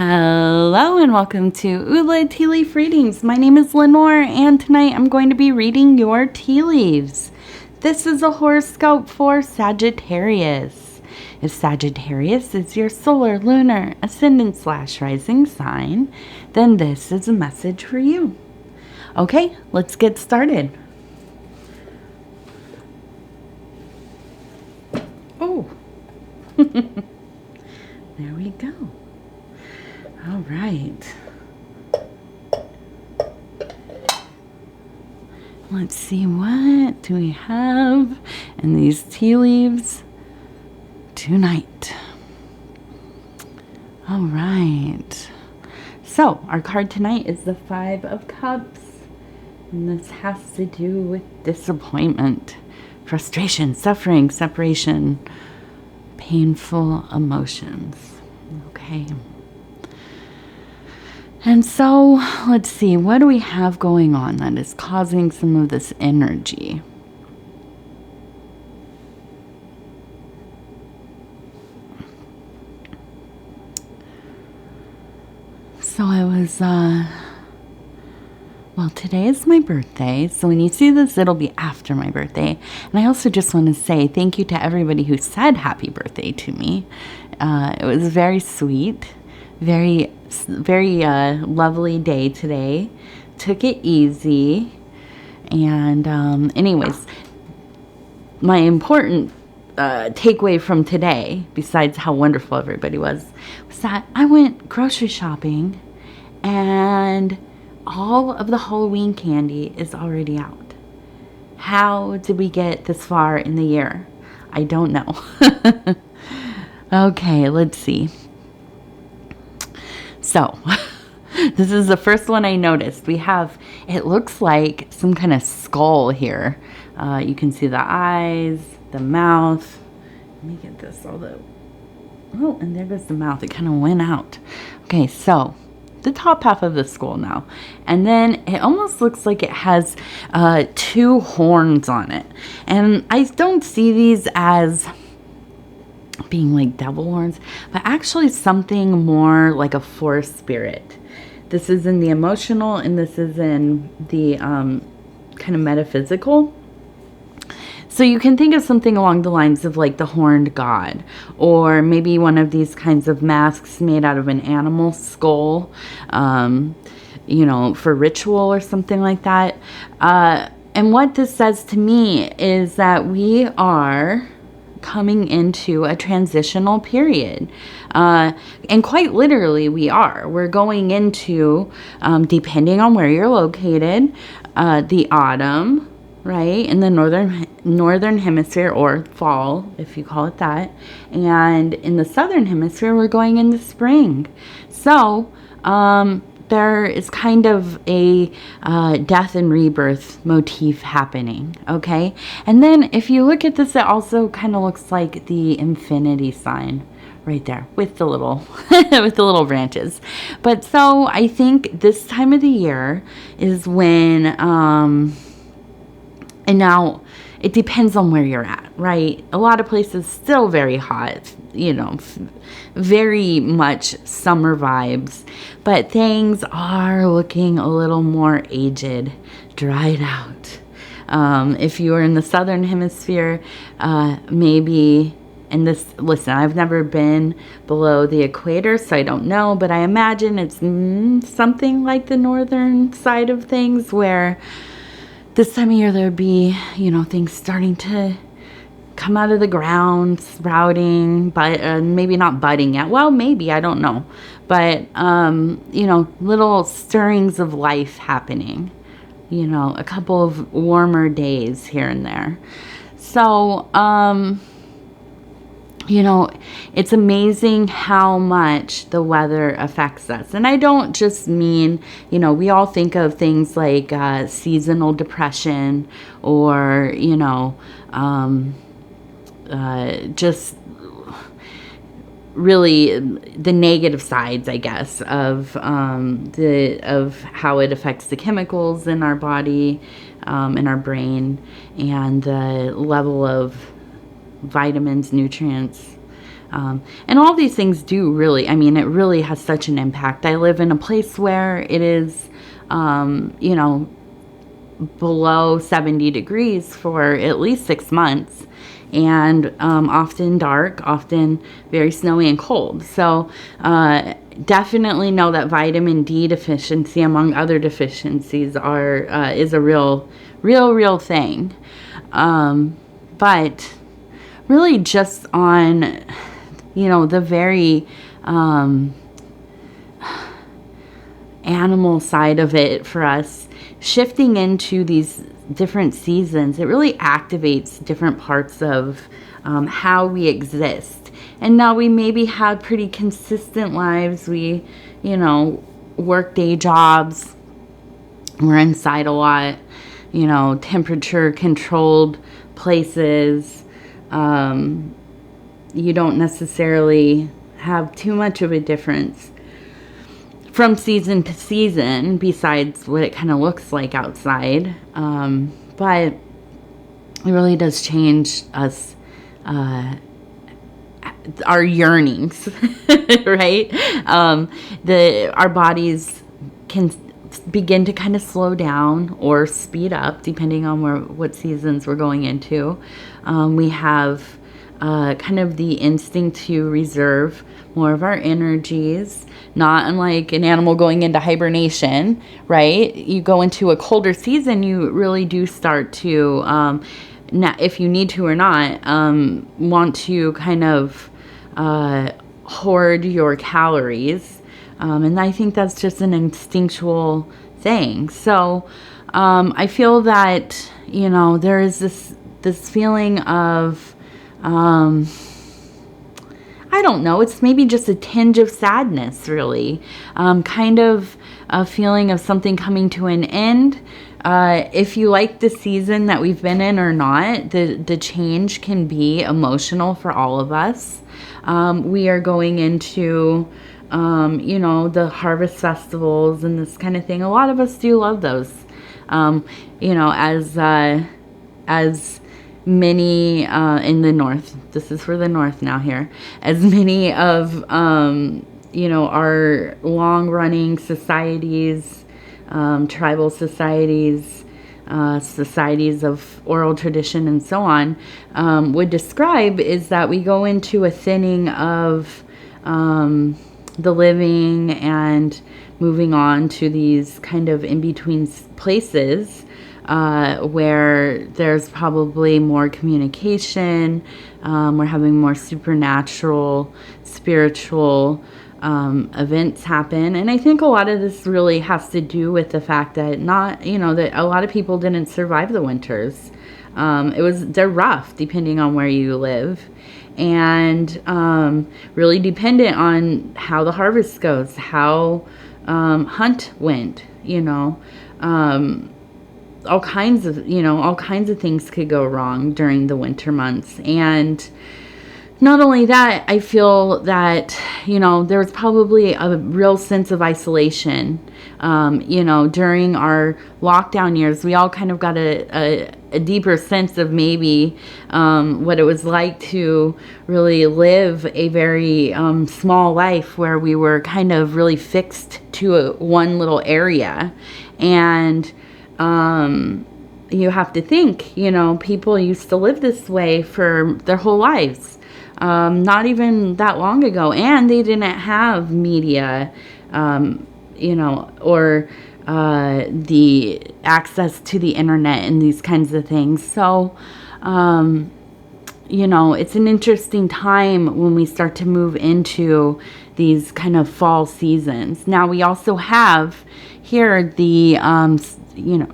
Hello and welcome to Ula Tea Leaf Readings. My name is Lenor and tonight I'm going to be reading your tea leaves. This is a horoscope for Sagittarius. If Sagittarius is your solar, lunar, ascendant / rising sign, then this is a message for you. Okay, let's get started. Oh, there we go. All right. Let's see, what do we have in these tea leaves tonight? All right. So, our card tonight is the 5 of Cups. And this has to do with disappointment, frustration, suffering, separation, painful emotions. Okay. And so, let's see, what do we have going on that is causing some of this energy? So I was, well, today is my birthday, so when you see this, it'll be after my birthday. And I also just want to say thank you to everybody who said happy birthday to me. It was very sweet, very lovely day today. Took it easy. And anyways, my important takeaway from today, besides how wonderful everybody was that I went grocery shopping and all of the Halloween candy is already out. How did we get this far in the year? I don't know. Okay, let's see. So, this is the first one I noticed. We have, it looks like some kind of skull here. You can see the eyes, the mouth. Let me get this all the, oh, and there goes the mouth. It kind of went out. Okay, so the top half of the skull now. And then it almost looks like it has 2 horns on it. And I don't see these as being like devil horns, but actually something more like a forest spirit. This is in the emotional and this is in the kind of metaphysical. So you can think of something along the lines of like the horned god, or maybe one of these kinds of masks made out of an animal skull, you know, for ritual or something like that. And what this says to me is that we are coming into a transitional period. And quite literally we are. We're going into, depending on where you're located, the autumn, right, in the northern hemisphere, or fall, if you call it that. And in the southern hemisphere, we're going into spring. So, there is kind of a death and rebirth motif happening, okay? And then if you look at this, it also kind of looks like the infinity sign right there with the little with the little branches. But so I think this time of the year is when and now it depends on where you're at, right? A lot of places still very hot, you know, very much summer vibes, but things are looking a little more aged, dried out. If you are in the southern hemisphere, maybe, and this, listen, I've never been below the equator, so I don't know, but I imagine it's something like the northern side of things, where this time of year there'd be, you know, things starting to come out of the ground, sprouting, but maybe not budding yet. Well, maybe, I don't know. But, you know, little stirrings of life happening. You know, a couple of warmer days here and there. So, you know, it's amazing how much the weather affects us. And I don't just mean, you know, we all think of things like seasonal depression, or, you know, just really the negative sides, I guess, of how it affects the chemicals in our body, in our brain, and the level of vitamins, nutrients, And all these things do really, I mean, it really has such an impact. I live in a place where it is, you know, below 70 degrees for at least 6 months, and often dark, often very snowy and cold. So definitely know that vitamin D deficiency, among other deficiencies, is a real thing. But really just on, you know, the very animal side of it for us, shifting into these different seasons, it really activates different parts of how we exist. And now we maybe have pretty consistent lives. We, you know, work day jobs. We're inside a lot, you know, temperature controlled places. You don't necessarily have too much of a difference from season to season, besides what it kind of looks like outside. But it really does change us, our yearnings, right? Our bodies can begin to kind of slow down or speed up depending on what seasons we're going into. We have kind of the instinct to reserve more of our energies, not unlike an animal going into hibernation, right? You go into a colder season, you really do start to, if you need to or not, want to kind of hoard your calories. And I think that's just an instinctual thing. So I feel that, you know, there is this feeling of, I don't know, it's maybe just a tinge of sadness, really. Kind of a feeling of something coming to an end. If you like the season that we've been in or not, the change can be emotional for all of us. We are going into, you know, the harvest festivals and this kind of thing. A lot of us do love those. You know, as many in the north, this is for the north now here, as many of you know, our long-running societies, tribal societies, societies of oral tradition and so on, would describe, is that we go into a thinning of the living and moving on to these kind of in-between places where there's probably more communication. We're having more supernatural, spiritual events happen. And I think a lot of this really has to do with the fact that that a lot of people didn't survive the winters. They're rough depending on where you live, and really dependent on how the harvest goes, how hunt went, all kinds of things could go wrong during the winter months. And not only that, I feel that, there was probably a real sense of isolation. During our lockdown years, we all kind of got a deeper sense of maybe what it was like to really live a very small life where we were kind of really fixed to one little area. And you have to think, people used to live this way for their whole lives. Not even that long ago, and they didn't have media, or the access to the internet and these kinds of things. So, it's an interesting time when we start to move into these kind of fall seasons. Now, we also have here the,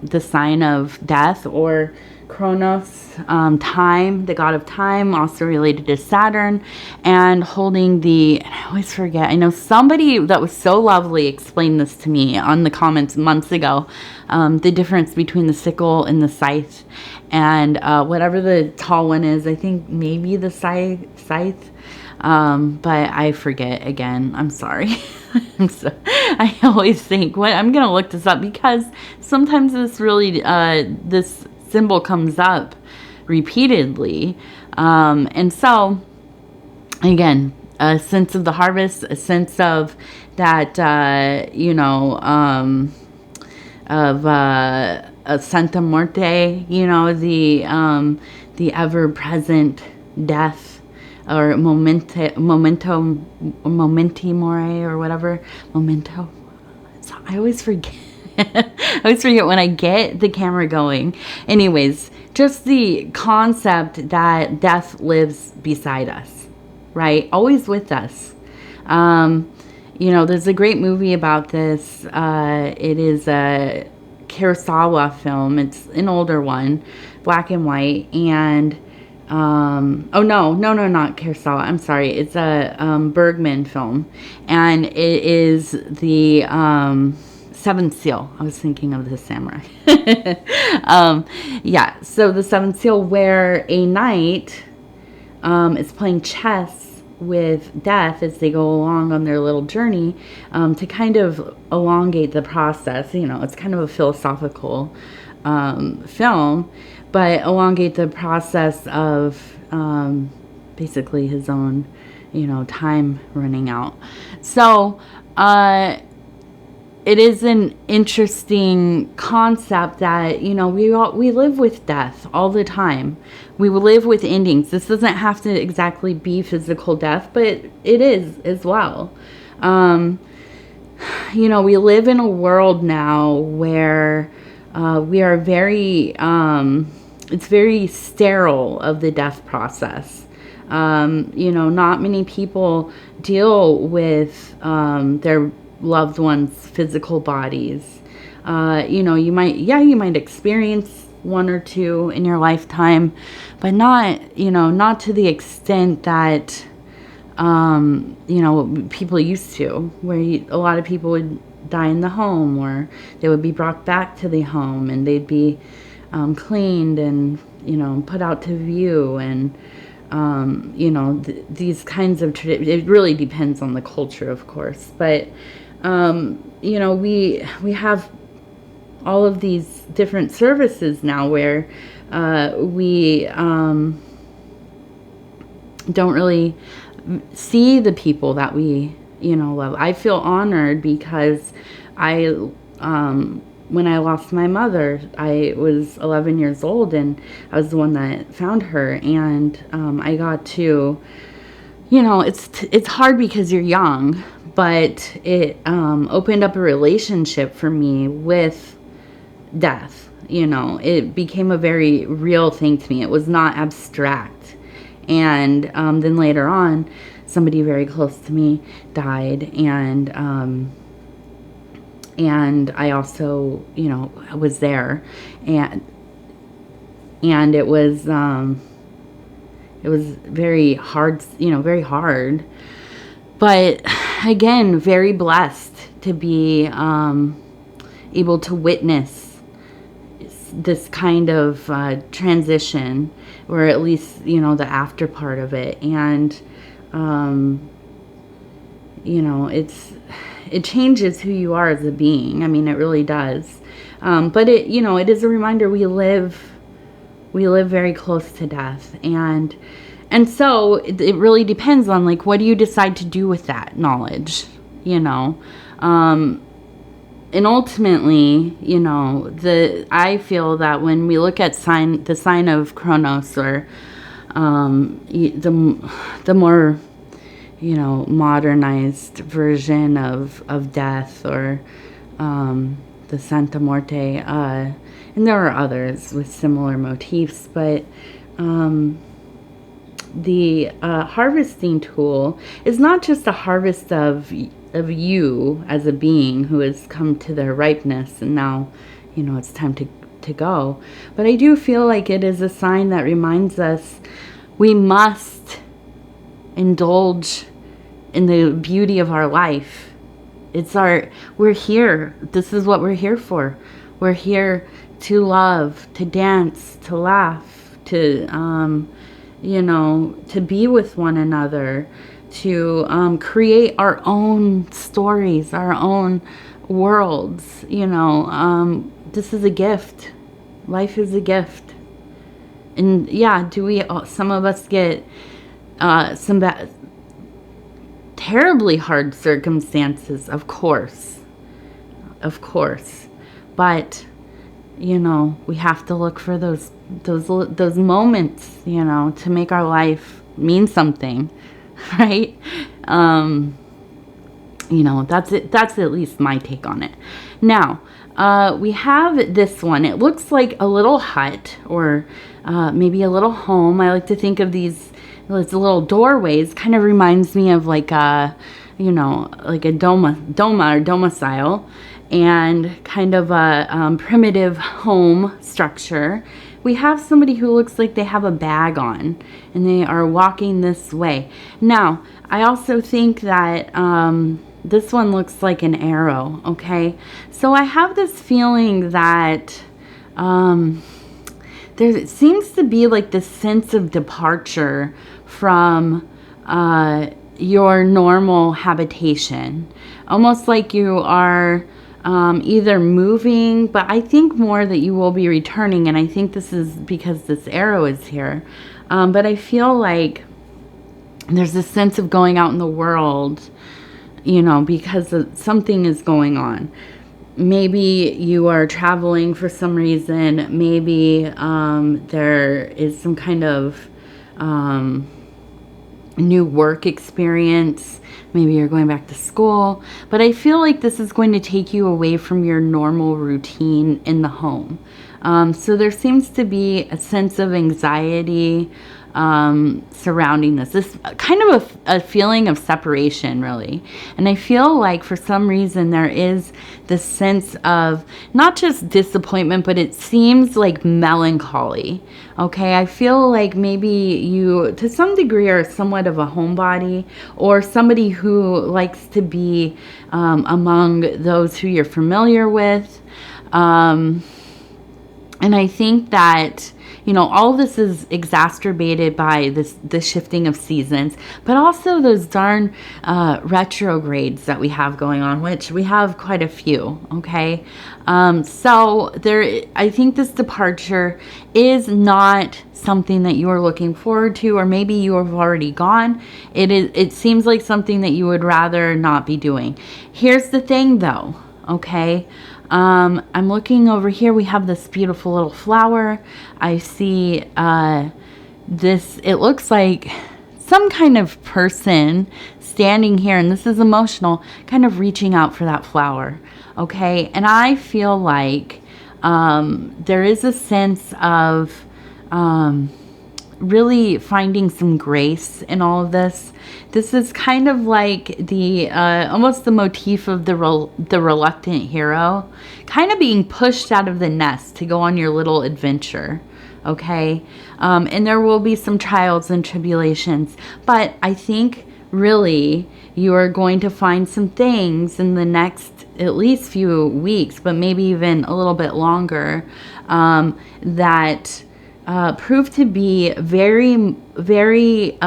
the sign of death, or Kronos, time, the god of time, also related to Saturn, and holding I always forget, I know somebody that was so lovely explained this to me on the comments months ago, the difference between the sickle and the scythe, and whatever the tall one is, I think maybe the scythe, but I forget again, I'm sorry. I always think, I'm going to look this up, because sometimes this really, this symbol comes up repeatedly. And so again, a sense of the harvest, a sense of that, of a Santa Muerte, the ever-present death, or momenti mori, or whatever, memento. So I always forget. I always forget when I get the camera going. Anyways, just the concept that death lives beside us, right? Always with us. There's a great movie about this. It is a Kurosawa film. It's an older one, black and white. And, not Kurosawa. I'm sorry. It's a Bergman film. And it is the Seventh Seal. I was thinking of the samurai. So the Seventh Seal, where a knight is playing chess with death as they go along on their little journey, to kind of elongate the process. It's kind of a philosophical film, but elongate the process of basically his own, time running out. So it is an interesting concept that, we live with death all the time. We live with endings. This doesn't have to exactly be physical death, but it is as well. We live in a world now where we are very, it's very sterile of the death process. Not many people deal with their loved ones' physical bodies. You might experience one or two in your lifetime, but not to the extent that people used to, where a lot of people would die in the home, or they would be brought back to the home and they'd be cleaned and put out to view, and these kinds of it really depends on the culture, of course, but we have all of these different services now where we don't really see the people that we love. I feel honored because when I lost my mother, I was 11 years old, and I was the one that found her, and I got to, it's hard because you're young, but it opened up a relationship for me with death. It became a very real thing to me. It was not abstract. And then later on, somebody very close to me died, and I also, was there, and it was very hard, very hard, but again, very blessed to be able to witness this kind of transition, or at least the after part of it. And it changes who you are as a being. I mean, it really does. But it is a reminder we live very close to death, and so it really depends on, like, what do you decide to do with that knowledge, and ultimately, I feel that when we look at the sign of Kronos, or the more, modernized version of death, or the Santa Muerte, and there are others with similar motifs, but the harvesting tool is not just a harvest of you as a being who has come to their ripeness, and now it's time to go, but I do feel like it is a sign that reminds us we must indulge in the beauty of our life. We're here. This is what we're here for. We're here to love, to dance, to laugh, to to be with one another, to create our own stories, our own worlds. This is a gift. Life is a gift. And yeah, some of us get some terribly hard circumstances, of course. Of course. But, you know, we have to look for those moments, you know, to make our life mean something, right? You know, that's it. That's at least my take on it. Now, we have this one. It looks like a little hut, or maybe a little home. I like to think of these little doorways. Kind of reminds me of like a, you know, like a doma or domicile, and kind of a primitive home structure. We have somebody who looks like they have a bag on, and they are walking this way. Now, I also think that this one looks like an arrow, okay? So I have this feeling that there seems to be like this sense of departure from your normal habitation. Almost like you are either moving, but I think more that you will be returning, and I think this is because this arrow is here. But I feel like there's a sense of going out in the world, you know, because something is going on. Maybe you are traveling for some reason. Maybe there is some kind of new work experience. Maybe you're going back to school. But I feel like this is going to take you away from your normal routine in the home. So there seems to be a sense of anxiety surrounding this kind of a feeling of separation, really. And I feel like for some reason there is this sense of not just disappointment, but it seems like melancholy. Okay, I feel like maybe you to some degree are somewhat of a homebody, or somebody who likes to be among those who you're familiar with. And I think that, you know, all of this is exacerbated by the shifting of seasons, but also those darn retrogrades that we have going on, which we have quite a few, okay? So I think this departure is not something that you are looking forward to, or maybe you have already gone. It seems like something that you would rather not be doing. Here's the thing, though, okay? I'm looking over here. We have this beautiful little flower. I see this, it looks like some kind of person standing here, and this is emotional, kind of reaching out for that flower. Okay. And I feel like there is a sense of really finding some grace in all of this. This is kind of like the almost the motif of the reluctant hero, kind of being pushed out of the nest to go on your little adventure. Okay, and there will be some trials and tribulations, but I think really you are going to find some things in the next at least few weeks, but maybe even a little bit longer, that prove to be very, very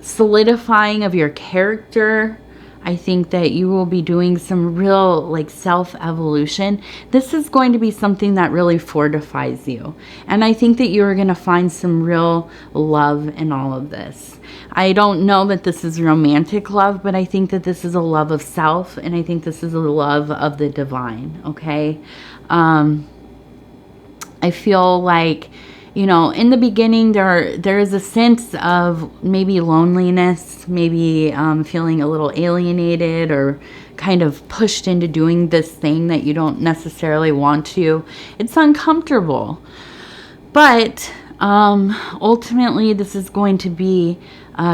solidifying of your character. I think that you will be doing some real like self-evolution. This is going to be something that really fortifies you. And I think that you're going to find some real love in all of this. I don't know that this is romantic love, but I think that this is a love of self, and I think this is a love of the divine, okay? I feel like, you know, in the beginning, there is a sense of maybe loneliness, maybe feeling a little alienated or kind of pushed into doing this thing that you don't necessarily want to. It's uncomfortable. But ultimately, this is going to be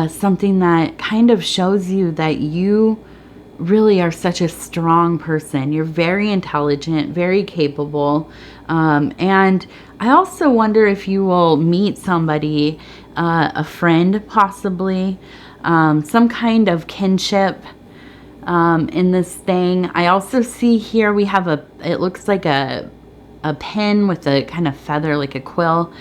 something that kind of shows you that you really are such a strong person. You're very intelligent, very capable. And I also wonder if you will meet somebody, a friend possibly, some kind of kinship in this thing. I also see here we have it looks like a pen with a kind of feather, like a quill.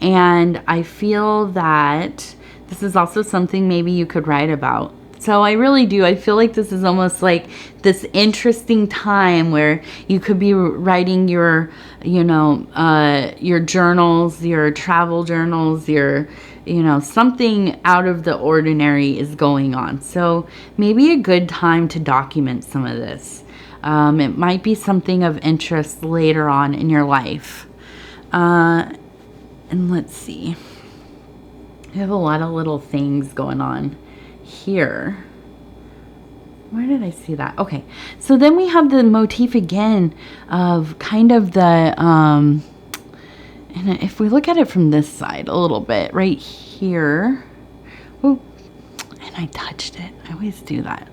And I feel that this is also something maybe you could write about. So I really do. I feel like this is almost like this interesting time where you could be writing your, you know, your journals, your travel journals, your, you know, something out of the ordinary is going on. So maybe a good time to document some of this. It might be something of interest later on in your life. And let's see. We have a lot of little things going on here. Where did I see that? Okay. So then we have the motif again of kind of the, and if we look at it from this side a little bit, right here. Oh, and I touched it. I always do that.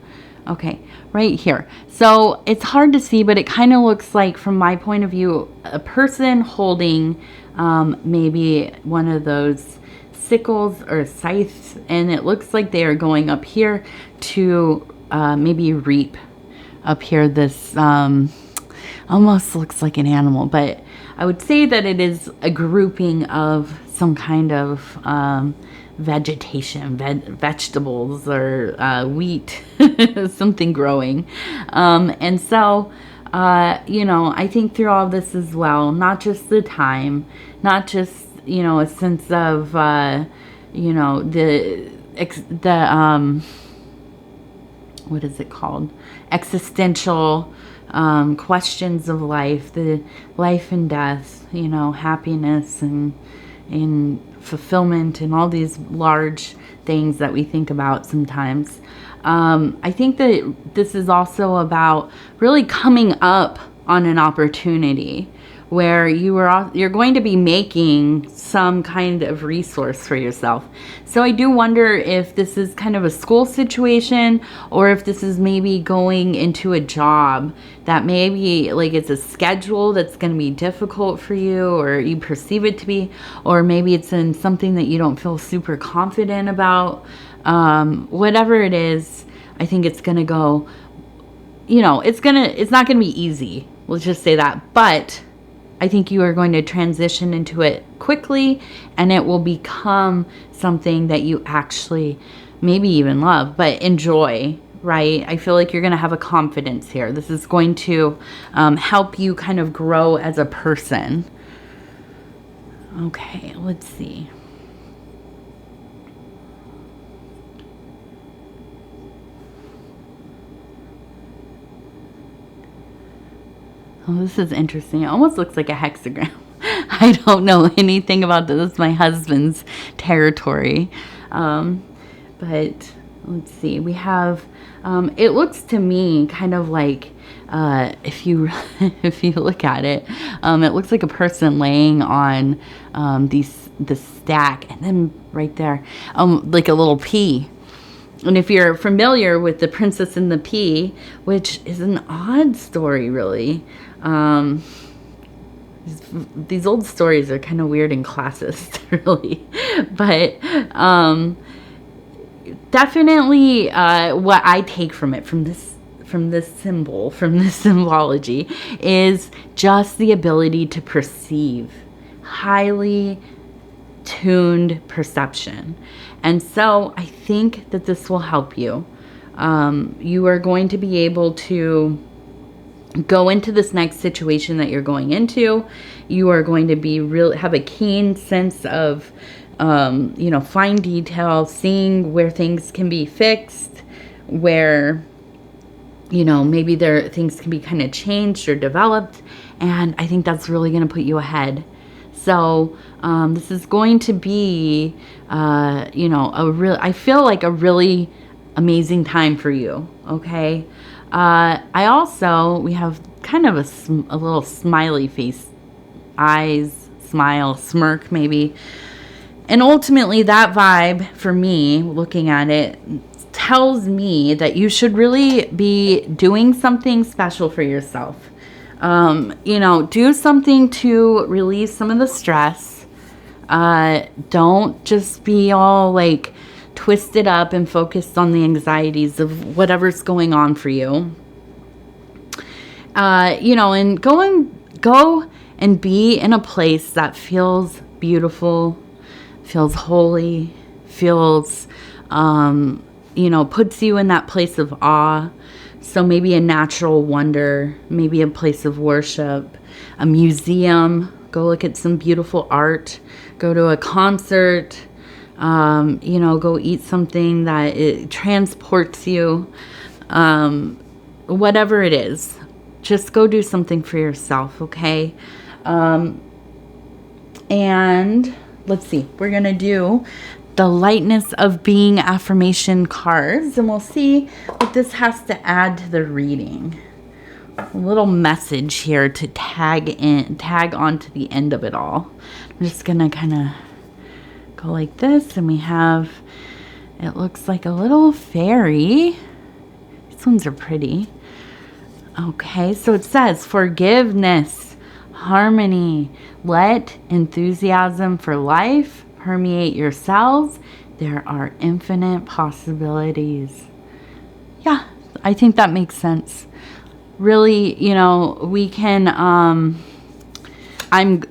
Okay, right here. So it's hard to see, but it kind of looks like, from my point of view, a person holding maybe one of those sickles or scythes, and it looks like they are going up here to maybe reap up here. This almost looks like an animal, but I would say that it is a grouping of some kind of vegetation, vegetables or wheat, something growing. And so, you know, I think through all this as well, not just the time, not just, you know, a sense of, you know, what is it called? Existential questions of life, the life and death, you know, happiness and fulfillment and all these large things that we think about sometimes. I think that this is also about really coming up on an opportunity where you're going to be making some kind of resource for yourself. So I do wonder if this is kind of a school situation, or if this is maybe going into a job that maybe like it's a schedule that's going to be difficult for you, or you perceive it to be, or maybe it's in something that you don't feel super confident about. Whatever it is, I think it's going to go, you know, it's not going to be easy. Let's just say that. But I think you are going to transition into it quickly, and it will become something that you actually maybe even love, but enjoy, right? I feel like you're going to have a confidence here. This is going to help you kind of grow as a person. Okay, let's see. Oh, this is interesting. It almost looks like a hexagram. I don't know anything about this. This is my husband's territory. But let's see. We have, it looks to me kind of like, if you if you look at it, it looks like a person laying on the stack, and then right there, like a little pea. And if you're familiar with The Princess and the Pea, which is an odd story, really. These old stories are kind of weird and classist, really. But definitely what I take from it, from this symbol, from this symbology, is just the ability to perceive, highly tuned perception. And so I think that this will help you. You are going to be able to go into this next situation that you're going into. You are going to be have a keen sense of, you know, fine detail, seeing where things can be fixed, where, you know, maybe things can be kind of changed or developed. And I think that's really going to put you ahead. So this is going to be, you know, I feel like a really amazing time for you. Okay. We have kind of a little smiley face, eyes, smile, smirk maybe. And ultimately that vibe for me, looking at it, tells me that you should really be doing something special for yourself. You know, do something to release some of the stress. Don't just be all like twisted up and focused on the anxieties of whatever's going on for you. You know, and go and be in a place that feels beautiful, feels holy, feels, you know, puts you in that place of awe. So maybe a natural wonder, maybe a place of worship, a museum. Go look at some beautiful art. Go to a concert. You know, go eat something that it transports you. Whatever it is, just go do something for yourself, okay? And let's see, we're going to do the lightness of being affirmation cards, and we'll see what this has to add to the reading. A little message here to tag on to the end of it all. I'm just going to kind of go like this, and we have, it looks like a little fairy. These ones are pretty. Okay, so it says forgiveness, harmony, let enthusiasm for life permeate yourselves. There are infinite possibilities. Yeah, I think that makes sense. Really, you know, we can, I'm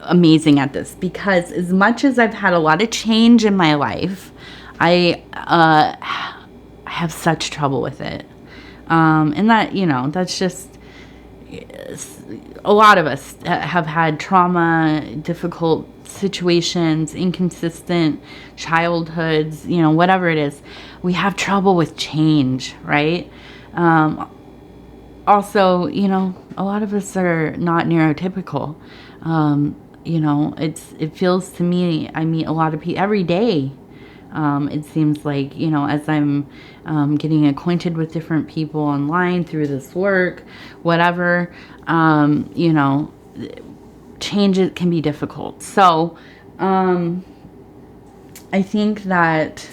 amazing at this because as much as I've had a lot of change in my life, I have such trouble with it. And that, you know, that's just, a lot of us have had trauma, difficult situations, inconsistent childhoods, you know, whatever it is. We have trouble with change, right? Also, you know, a lot of us are not neurotypical. You know, it feels to me, I meet a lot of people every day. It seems like, you know, as I'm getting acquainted with different people online through this work, whatever, you know, change it can be difficult. So I think that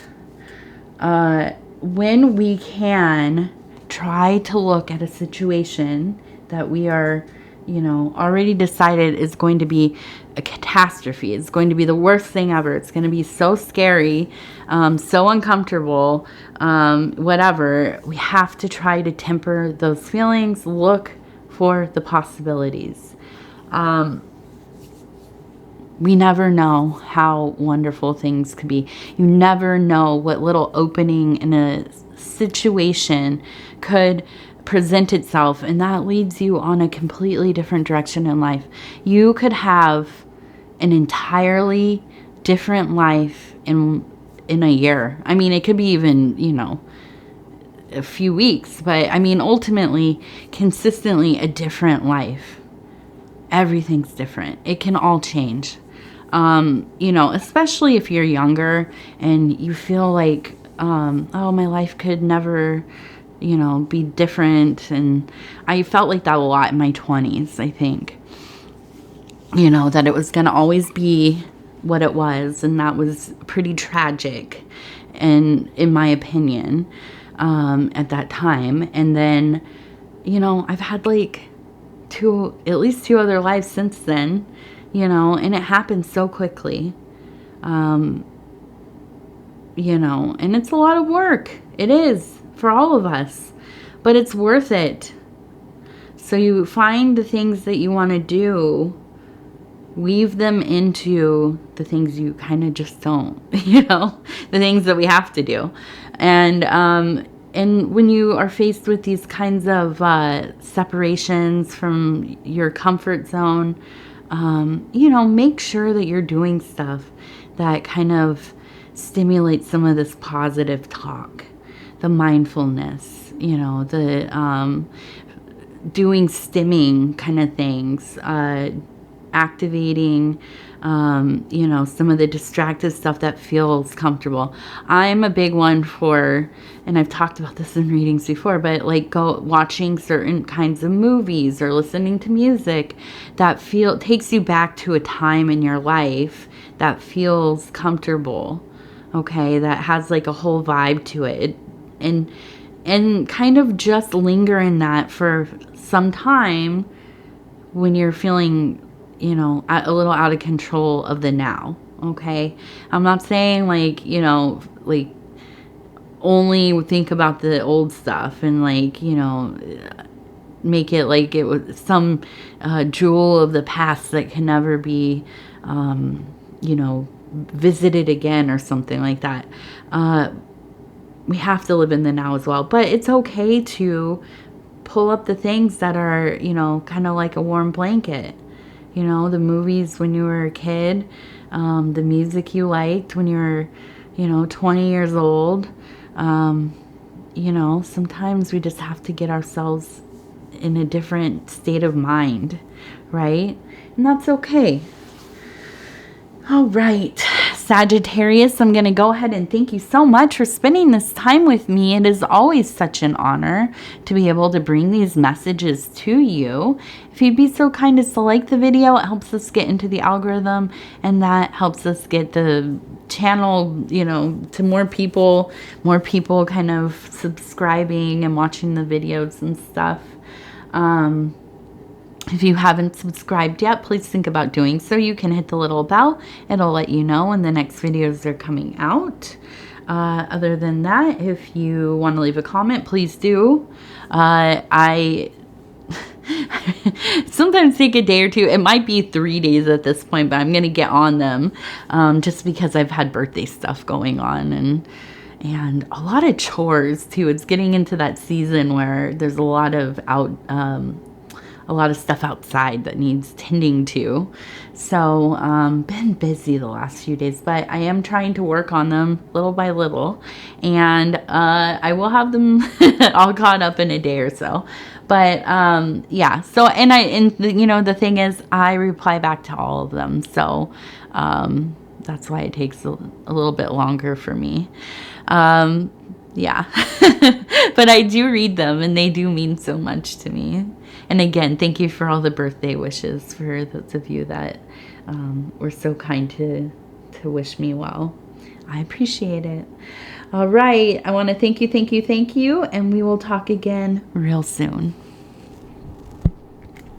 when we can try to look at a situation that we are, you know, already decided is going to be a catastrophe. It's going to be the worst thing ever. It's going to be so scary, so uncomfortable, whatever. We have to try to temper those feelings, look for the possibilities. We never know how wonderful things could be. You never know what little opening in a situation could present itself, and that leads you on a completely different direction in life. You could have an entirely different life in a year. I mean, it could be even, you know, a few weeks, but I mean, ultimately, consistently a different life. Everything's different. It can all change. You know, especially if you're younger and you feel like, oh, my life could never, you know, be different. And I felt like that a lot in my 20s, I think. You know, that it was going to always be what it was. And that was pretty tragic, and in my opinion, at that time. And then, you know, I've had like at least two other lives since then, you know, and it happened so quickly. You know, and it's a lot of work. It is for all of us, but it's worth it. So you find the things that you want to do, weave them into the things you kind of just don't, you know, the things that we have to do. And when you are faced with these kinds of separations from your comfort zone, you know, make sure that you're doing stuff that kind of stimulates some of this positive talk, the mindfulness, you know, the doing stimming kind of things, activating, you know, some of the distracted stuff that feels comfortable. I'm a big one for, and I've talked about this in readings before, but like watching certain kinds of movies or listening to music that takes you back to a time in your life that feels comfortable. Okay, that has like a whole vibe to it, and kind of just linger in that for some time when you're feeling, you know, a little out of control of the now. Okay, I'm not saying like, you know, like only think about the old stuff and like, you know, make it like it was some jewel of the past that can never be, you know, visited again or something like that. We have to live in the now as well, but it's okay to pull up the things that are, you know, kind of like a warm blanket. You know, the movies when you were a kid, the music you liked when you were you know, 20 years old. You know, sometimes we just have to get ourselves in a different state of mind, right? And that's okay. All right, Sagittarius, I'm going to go ahead and thank you so much for spending this time with me. It is always such an honor to be able to bring these messages to you. If you'd be so kind as to like the video, it helps us get into the algorithm, and that helps us get the channel, you know, to more people kind of subscribing and watching the videos and stuff. If you haven't subscribed yet, please think about doing so. You can hit the little bell. It'll let you know when the next videos are coming out. Other than that, if you want to leave a comment, please do. I sometimes take a day or two. It might be 3 days at this point, but I'm going to get on them just because I've had birthday stuff going on and a lot of chores too. It's getting into that season where there's a lot of stuff outside that needs tending to. So, been busy the last few days, but I am trying to work on them little by little, and I will have them all caught up in a day or so. But yeah, so you know, the thing is, I reply back to all of them, so that's why it takes a little bit longer for me. Yeah, but I do read them, and they do mean so much to me. And again, thank you for all the birthday wishes for those of you that were so kind to wish me well. I appreciate it. All right, I want to thank you, and we will talk again real soon.